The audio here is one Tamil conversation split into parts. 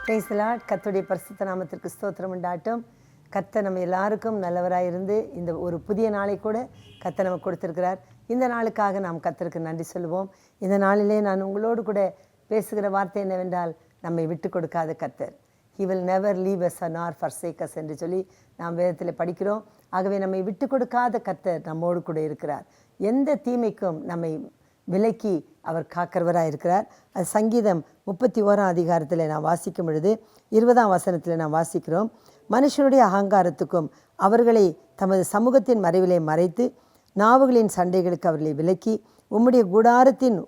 Praise the Lord. கர்த்தருடைய பரிசுத்த நாமத்திற்கு ஸ்தோத்திரம் உண்டாட்டும். கர்த்தர் நம்ம எல்லாருக்கும் நல்லவராக இருந்து இந்த ஒரு புதிய நாளை கூட கர்த்தர் நமக்கு கொடுத்திருக்கிறார். இந்த நாளுக்காக நாம் கர்த்தருக்கு நன்றி சொல்லுவோம். இந்த நாளிலே நான் உங்களோடு கூட பேசுகிற வார்த்தை என்னவென்றால், நம்மை விட்டு கொடுக்காத கர்த்தர். He will never leave us nor forsake us என்று சொல்லி நாம் வேதத்தில் படிக்கிறோம். ஆகவே நம்மை விட்டு கொடுக்காத கர்த்தர் நம்மோடு கூட இருக்கிறார். எந்த தீமைக்கும் நம்மை விலக்கி அவர் காக்கிறவராக இருக்கிறார். அது சங்கீதம் 31ஆம் அதிகாரத்தில் நாம் வாசிக்கும் பொழுது 20ஆம் வசனத்தில் நாம் வாசிக்கிறோம், மனுஷனுடைய அகங்காரத்துக்கும் அவர்களை தமது சமூகத்தின் மறைவிலே மறைத்து நாவுகளின் சண்டைகளுக்கு அவர்களை விலக்கி உம்முடைய கூடாரத்தின்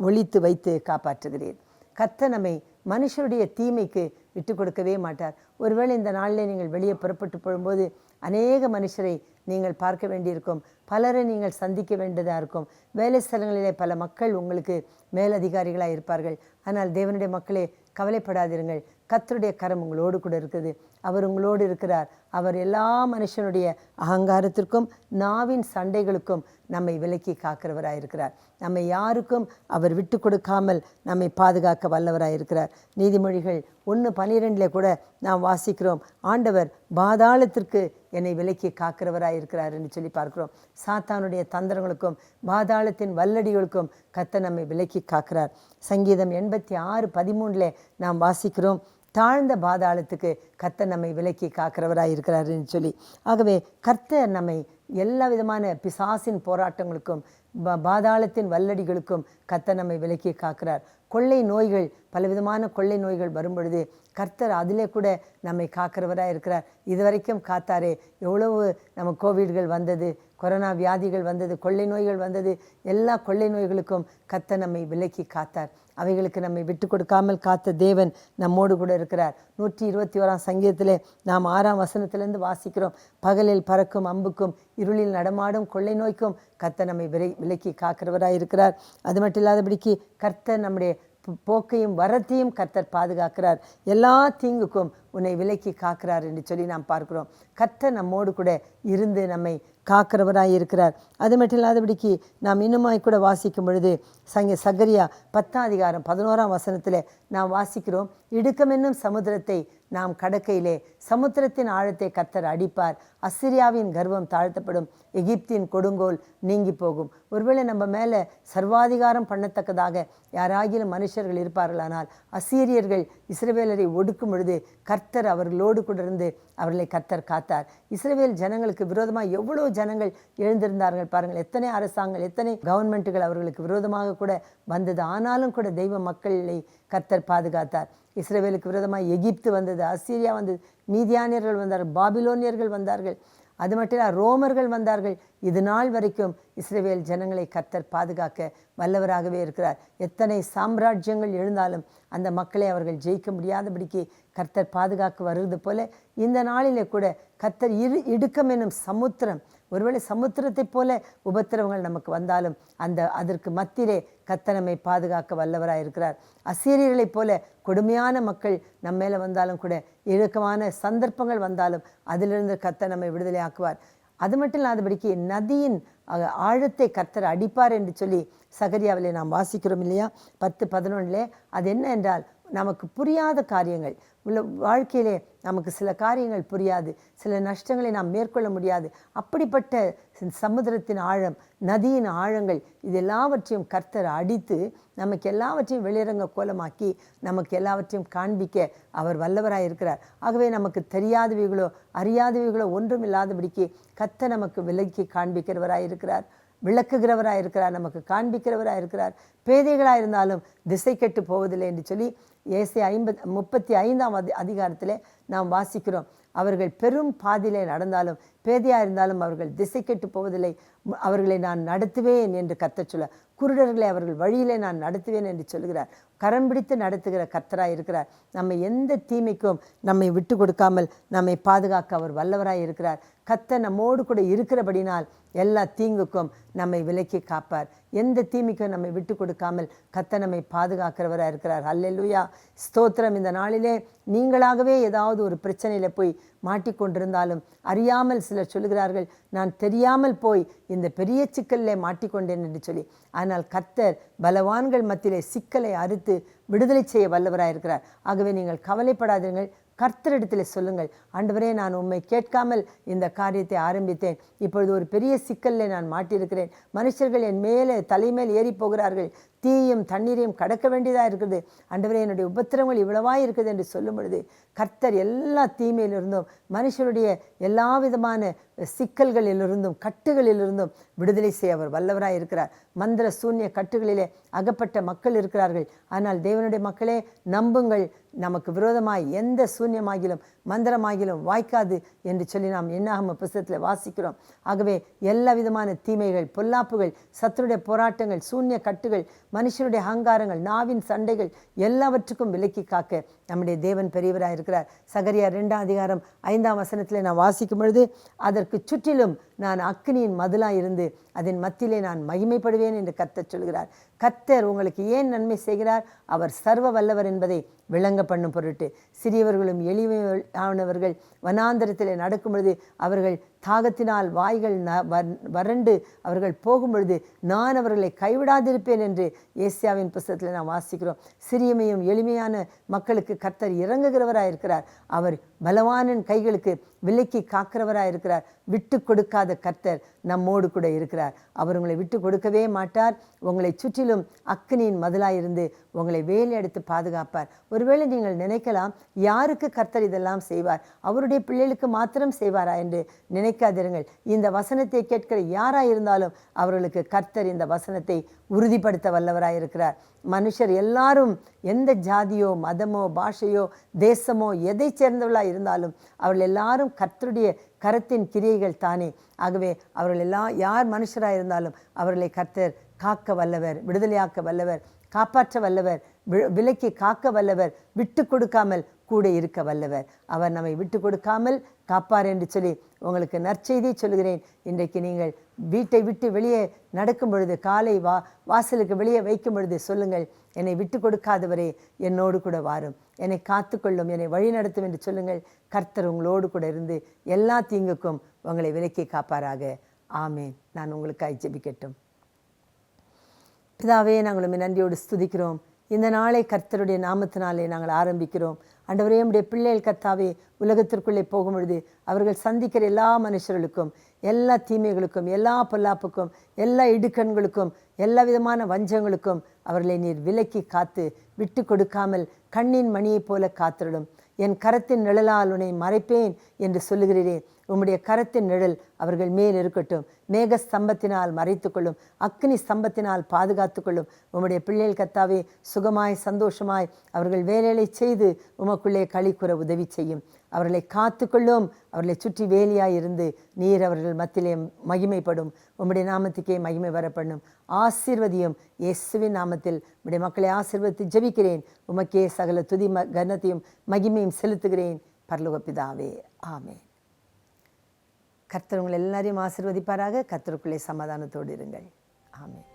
ஒளித்து வைத்து காப்பாற்றுகிறீர். கர்த்தர் நம்மை மனுஷருடைய தீமைக்கு விட்டு கொடுக்கவே மாட்டார். ஒருவேளை இந்த நாளில் நீங்கள் வெளியே புறப்பட்டு போகும்போது அநேக மனுஷரை நீங்கள் பார்க்க வேண்டியிருக்கும், பலரை நீங்கள் சந்திக்க வேண்டியதாக இருக்கும். வேலை ஸ்தலங்களிலே பல மக்கள் உங்களுக்கு மேலதிகாரிகளாக இருப்பார்கள். ஆனால் தேவனுடைய மக்களே, கவலைப்படாதிருங்கள். கர்த்தருடைய கரம் உங்களோடு கூட இருக்குது. அவர் உங்களோடு இருக்கிறார். அவர் எல்லா மனுஷனுடைய அகங்காரத்திற்கும் நாவின் சண்டைகளுக்கும் நம்மை விலக்கி காக்கிறவராக இருக்கிறார். நம்மை யாருக்கும் அவர் விட்டு கொடுக்காமல் நம்மை பாதுகாக்க வல்லவராக இருக்கிறார். நீதிமொழிகள் 1:12 கூட நாம் வாசிக்கிறோம், ஆண்டவர் பாதாளத்திற்கு என்னை விலக்கி காக்கிறவராக இருக்கிறார் என்று சொல்லி பார்க்கிறோம். சாத்தானுடைய தந்திரங்களுக்கும் பாதாளத்தின் வல்லடிகளுக்கும் கர்த்தர் நம்மை விலக்கி காக்கிறார். சங்கீதம் 86:13 நாம் வாசிக்கிறோம், தாழ்ந்த பாதாளத்துக்கு கர்த்தர் நம்மை விலக்கி காக்கிறவராக இருக்கிறார் என்று சொல்லி. ஆகவே கர்த்தர் நம்மை எல்லா விதமான பிசாசின் போராட்டங்களுக்கும் பாதாளத்தின் வல்லடிகளுக்கும் கர்த்தர் நம்மை விலக்கி காக்கிறார். கொள்ளை நோய்கள், பலவிதமான கொள்ளை நோய்கள் வரும்பொழுது கர்த்தர் அதிலே கூட நம்மை காக்கிறவராக இருக்கிறார். இதுவரைக்கும் காத்தாரே. எவ்வளவு நம்ம கோவிட்கள் வந்தது, கொரோனா வியாதிகள் வந்தது, கொள்ளை நோய்கள் வந்தது. எல்லா கொள்ளை நோய்களுக்கும் கர்த்தர் நம்மை விலக்கி காத்தார். அவைகளுக்கு நம்மை விட்டு கொடுக்காமல் காத்த தேவன் நம்மோடு கூட இருக்கிறார். 121ஆம் சங்கீதத்திலே நாம் 6ஆம் வசனத்திலிருந்து வாசிக்கிறோம், பகலில் பறக்கும் அம்புக்கும் இருளில் நடமாடும் கொள்ளை நோய்க்கும் கர்த்தர் நம்மை விலக்கி காக்கிறவராக இருக்கிறார். அது மட்டும் இல்லாதபடிக்கு கர்த்தர் நம்முடைய போக்கையும் வரத்தையும் கர்த்தர் பாதுகாக்கிறார். எல்லா தீங்குக்கும் உன்னை விலக்கி காக்கிறார் என்று சொல்லி நாம் பார்க்கிறோம். கர்த்தர் நம்மோடு கூட இருந்து நம்மை காக்கிறவராய் இருக்கிறார். அது மட்டும் இல்லாதபடிக்கு நாம் இன்னுமாய் கூட வாசிக்கும் பொழுது சகரியா 10ஆம் அதிகாரம் 11ஆம் வசனத்தில் நாம் வாசிக்கிறோம், இடுக்கம் என்னும் சமுத்திரத்தை நாம் கடக்கையிலே சமுத்திரத்தின் ஆழத்தை கர்த்தர் அடிப்பார், அசிரியாவின் கர்வம் தாழ்த்தப்படும், எகிப்தின் கொடுங்கோல் நீங்கி போகும். ஒருவேளை நம்ம மேலே சர்வாதிகாரம் பண்ணத்தக்கதாக யாராகிலும் மனுஷர்கள் இருப்பார்களானால் அசீரியர்கள் இஸ்ரவேலரை ஒடுக்கும் பொழுது கர்த்தர் அவர்களோடு கூட இருந்து அவர்களை கர்த்தர் காத்தார். இஸ்ரவேல் ஜனங்களுக்கு விரோதமாக எவ்வளோ ஜனங்கள் எழுந்திருந்தார்கள் பாருங்கள். எத்தனை அரசாங்கங்கள், எத்தனை கவர்மெண்ட்டுகள் அவர்களுக்கு விரோதமாக கூட வந்தது. ஆனாலும் கூட தெய்வ மக்களை கர்த்தர் பாதுகாத்தார். இஸ்ரவேலுக்கு விரோதமாக எகிப்து வந்தது, அசீரியா வந்தது, மீதியானியர்கள் வந்தார்கள், பாபிலோனியர்கள் வந்தார்கள், அது மட்டும் இல்லை ரோமர்கள் வந்தார்கள். இது நாள் வரைக்கும் இஸ்ரவேல் ஜனங்களை கர்த்தர் பாதுகாக்க வல்லவராகவே இருக்கிறார். எத்தனை சாம்ராஜ்யங்கள் எழுந்தாலும் அந்த மக்களை அவர்கள் ஜெயிக்க முடியாதபடிக்கு கர்த்தர் பாதுகாக்க வருவது போல இந்த நாளிலே கூட கர்த்தர் இடுக்கம் என்னும் சமுத்திரம், ஒருவேளை சமுத்திரத்தைப் போல உபத்திரவங்கள் நமக்கு வந்தாலும் அதற்கு மத்தியிலே கர்த்தர் நம்மை பாதுகாக்க வல்லவராக இருக்கிறார். அசீரியர்களைப் போல கொடுமையான மக்கள் நம்ம மேலே வந்தாலும் கூட, இழுக்கமான சந்தர்ப்பங்கள் வந்தாலும் அதிலிருந்து கர்த்தர் நம்மை விடுதலை ஆக்குவார். அது மட்டும் இல்லாதபடிக்கு நதியின் ஆழத்தை கர்த்தர் அடிப்பார் என்று சொல்லி சகரியாவிலே நாம் வாசிக்கிறோம் இல்லையா? 10:11 அது என்ன என்றால், நமக்கு புரியாத காரியங்கள் உள்ள வாழ்க்கையிலே நமக்கு சில காரியங்கள் புரியாது, சில நஷ்டங்களை நாம் மேற்கொள்ள முடியாது. அப்படிப்பட்ட சமுத்திரத்தின் ஆழம், நதியின் ஆழங்கள், இது எல்லாவற்றையும் கர்த்தர் அடித்து நமக்கு எல்லாவற்றையும் வெளிரங்க கோலமாக்கி நமக்கு எல்லாவற்றையும் காண்பிக்க அவர் வல்லவராக இருக்கிறார். ஆகவே நமக்கு தெரியாதவைகளோ அறியாதவைகளோ ஒன்றும் இல்லாதபடிக்கு கர்த்தர் நமக்கு விலக்கி காண்பிக்கிறவராக இருக்கிறார், விளக்குகிறவராக இருக்கிறார், நமக்கு காண்பிக்கிறவராக இருக்கிறார். பேதைகளாக இருந்தாலும் திசை கெட்டு போவதில்லை என்று சொல்லி ஏசாயா 35ஆம் அதிகாரத்திலே நாம் வாசிக்கிறோம். அவர்கள் பெரும் பாதியிலே நடந்தாலும் பேதையாக இருந்தாலும் அவர்கள் திசை கெட்டு போவதில்லை, அவர்களை நான் நடத்துவேன் என்று கர்த்தர் சொல்ல, குருடர்களை அவர்கள் வழியிலே நான் நடத்துவேன் என்று சொல்கிறார். கரம் பிடித்து நடத்துகிற கர்த்தராக இருக்கிறார். நம்ம எந்த தீமைக்கும் நம்மை விட்டு கொடுக்காமல் நம்மை பாதுகாக்க அவர் வல்லவராக இருக்கிறார். கர்த்தர் நம்மோடு கூட இருக்கிறபடினால் எல்லா தீங்குக்கும் நம்மை விலக்கி காப்பார். எந்த தீமைக்கும் நம்மை விட்டு கொடுக்காமல் கர்த்தர் நம்மை பாதுகாக்கிறவராக இருக்கிறார். அல்லேலூயா, ஸ்தோத்திரம். இந்த நாளிலே நீங்களாகவே ஏதாவது ஒரு பிரச்சனையில் போய் மாட்டிக்கொண்டிருந்தாலும், அறியாமல் சிலர் சொல்லுகிறார்கள், நான் தெரியாமல் போய் இந்த பெரிய சிக்கலில் மாட்டிக்கொண்டேன் என்று சொல்லி. ஆனால் கர்த்தர் பலவான்கள் மத்தியிலே சிக்கலை அறுத்து கொடுத்து விடுதலை செய்ய வல்லவராயிருக்கிறார். ஆகவே நீங்கள் கவலைப்படாதீர்கள், கர்த்தரிடத்தில் சொல்லுங்கள், ஆண்டவரே நான் உம்மை கேட்காமல் இந்த காரியத்தை ஆரம்பித்தேன், இப்பொழுது ஒரு பெரிய சிக்கலில் நான் மாட்டியிருக்கிறேன், மனுஷர்கள் என் மேலே தலைமேல் ஏறி போகிறார்கள், தீயும் தண்ணீரையும் கடக்க வேண்டியதாக இருக்குது, ஆண்டவரே என்னுடைய உபத்திரங்கள் இவ்வளவாக இருக்குது என்று சொல்லும் பொழுது கர்த்தர் எல்லா தீமையிலிருந்தும் மனுஷருடைய எல்லா விதமான சிக்கல்களிலிருந்தும் கட்டுகளிலிருந்தும் விடுதலை செய்ய அவர் வல்லவராக இருக்கிறார். மந்திர சூன்ய கட்டுகளிலே அகப்பட்ட மக்கள் இருக்கிறார்கள். ஆனால் தேவனுடைய மக்களே நம்புங்கள், நமக்கு விரோதமாய் எந்த சூன்யமாகிலும் மந்திரமாகிலும் வாய்க்காது என்று சொல்லி நாம் என்னாகம புஸ்தகத்தில் வாசிக்கிறோம். ஆகவே எல்லா விதமான தீமைகள், பொல்லாப்புகள், சத்துருடைய போராட்டங்கள், சூன்ய கட்டுகள், மனுஷனுடைய அகங்காரங்கள், நாவின் சண்டைகள் எல்லாவற்றுக்கும் விலக்கி காக்க நம்முடைய தேவன் பெரியவராக இருக்கிறார். சகரியா 2:5 நான் வாசிக்கும் பொழுது, அதற்கு சுற்றிலும் நான் அக்கினியின் மதிலாக இருந்து அதன் மத்தியிலே நான் மகிமைப்படுவேன் என்று கர்த்தர் சொல்கிறார். கர்த்தர் உங்களுக்கு ஏன் நன்மை செய்கிறார்? அவர் சர்வ வல்லவர் என்பதை விளங்க பண்ணும் பொருட்டு. சிறியவர்களும் எளிமையானவர்கள் வனாந்தரத்தில் நடக்கும் பொழுது அவர்கள் தாகத்தினால் வாய்கள் வறண்டு அவர்கள் போகும் பொழுது நான் அவர்களை கைவிடாதிருப்பேன் என்று ஏசியாவின் புஸ்தகத்தில் நாம் வாசிக்கிறோம். சிறியமையும் எளிமையான மக்களுக்கு கர்த்தர் இறங்குகிறவராக இருக்கிறார். அவர் பலவானின் கைகளுக்கு விலக்கி காக்கிறவராக இருக்கிறார். விட்டு கொடுக்காத கர்த்தர் நம்மோடு கூட இருக்கிறார். அவர் உங்களை விட்டு கொடுக்கவே மாட்டார். உங்களை சுற்றிலும் அக்கினியின் மதிலாயிருந்து உங்களை வேலை எடுத்து பாதுகாப்பார். ஒருவேளை நீங்கள் நினைக்கலாம், யாருக்கு கர்த்தர் இதெல்லாம் செய்வார்? அவருடைய பிள்ளைகளுக்கு மாத்திரம் செய்வாரா என்று நினைக்காதிருங்கள். இந்த வசனத்தை கேட்கிற யாராக இருந்தாலும் அவர்களுக்கு கர்த்தர் இந்த வசனத்தை உறுதிப்படுத்த வல்லவராக இருக்கிறார். மனுஷர் எல்லாரும் எந்த ஜாதியோ மதமோ பாஷையோ தேசமோ எதை சேர்ந்தவர்களாக இருந்தாலும் அவர்கள் எல்லாரும் கர்த்தருடைய கரத்தின் கிரியைகள் தானே. ஆகவே அவர்கள் எல்லாம் யார் மனுஷராக இருந்தாலும் அவர்களை கர்த்தர் காக்க வல்லவர், விடுதலையாக்க வல்லவர், காப்பாற்ற வல்லவர், விலக்கி காக்க வல்லவர், விட்டு கொடுக்காமல் கூட இருக்க வல்லவர். அவர் நம்மை விட்டு கொடுக்காமல் காப்பார் என்று சொல்லி உங்களுக்கு நற்செய்தி சொல்கிறேன். இன்றைக்கு நீங்கள் வீட்டை விட்டு வெளியே நடக்கும் பொழுது, காலை வாசலுக்கு வெளியே வைக்கும் பொழுது சொல்லுங்கள், என்னை விட்டு கொடுக்காதவரே என்னோடு கூட வாரும், என்னை காத்துக்கொள்ளும், என்னை வழி நடத்தும் என்று சொல்லுங்கள். கர்த்தர் உங்களோடு கூட இருந்து எல்லா தீங்குக்கும் உங்களை விலக்கி காப்பாராக. ஆமேன். நான் உங்களுக்காக ஜெபிக்கட்டும். பிதாவே, நாங்கள் உம்மை நன்றியோடு ஸ்துதிக்கிறோம். இந்த நாளை கர்த்தருடைய நாமத்தினாலே நாங்கள் ஆரம்பிக்கிறோம். ஆண்டவரே, உம்முடைய பிள்ளைகள் கர்த்தாவே உலகத்திற்குள்ளே போகும் பொழுது அவர்கள் சந்திக்கிற எல்லா மனுஷர்களுக்கும், எல்லா தீமைகளுக்கும், எல்லா பொல்லாப்புக்கும், எல்லா இடுக்கண்களுக்கும், எல்லா விதமான வஞ்சங்களுக்கும் அவர்களை நீர் விலக்கி காத்து விட்டு கொடுக்காமல் கண்ணின் மணியைப் போல காத்திடும். என் கரத்தின் நிழலால் உன்னை மறைப்பேன் என்று சொல்லுகிறீரே, உம்முடைய கரத்தின் நிழல் அவர்கள் மேல் இருக்கட்டும். மேக ஸ்தம்பத்தினால் மறைத்து கொள்ளும், அக்னி ஸ்தம்பத்தினால் பாதுகாத்து கொள்ளும். உம்முடைய பிள்ளைகள் கர்த்தாவே சுகமாய் சந்தோஷமாய் அவர்கள் வேலைகளை செய்து உமக்குள்ளே களி கூற உதவி செய்யும். அவர்களை காத்து கொள்ளும். அவர்களை சுற்றி வேலியாய் இருந்து நீர் அவர்கள் மத்தியிலே மகிமைப்படும். உம்முடைய நாமத்துக்கே மகிமை வரப்படும். ஆசீர்வதியும். இயேசுவின் நாமத்தில் உம்முடைய மக்களை ஆசீர்வதித்து ஜெபிக்கிறேன். உமக்கே சகல துதி கனத்தையும் மகிமையும் செலுத்துகிறேன் பரலோக பிதாவே. ஆமென். கர்த்தர் உங்களை எல்லாரையும் ஆசீர்வதிப்பாராக. கர்த்தருக்குள்ளே சமாதானத்தோடு இருங்கள். ஆமென்.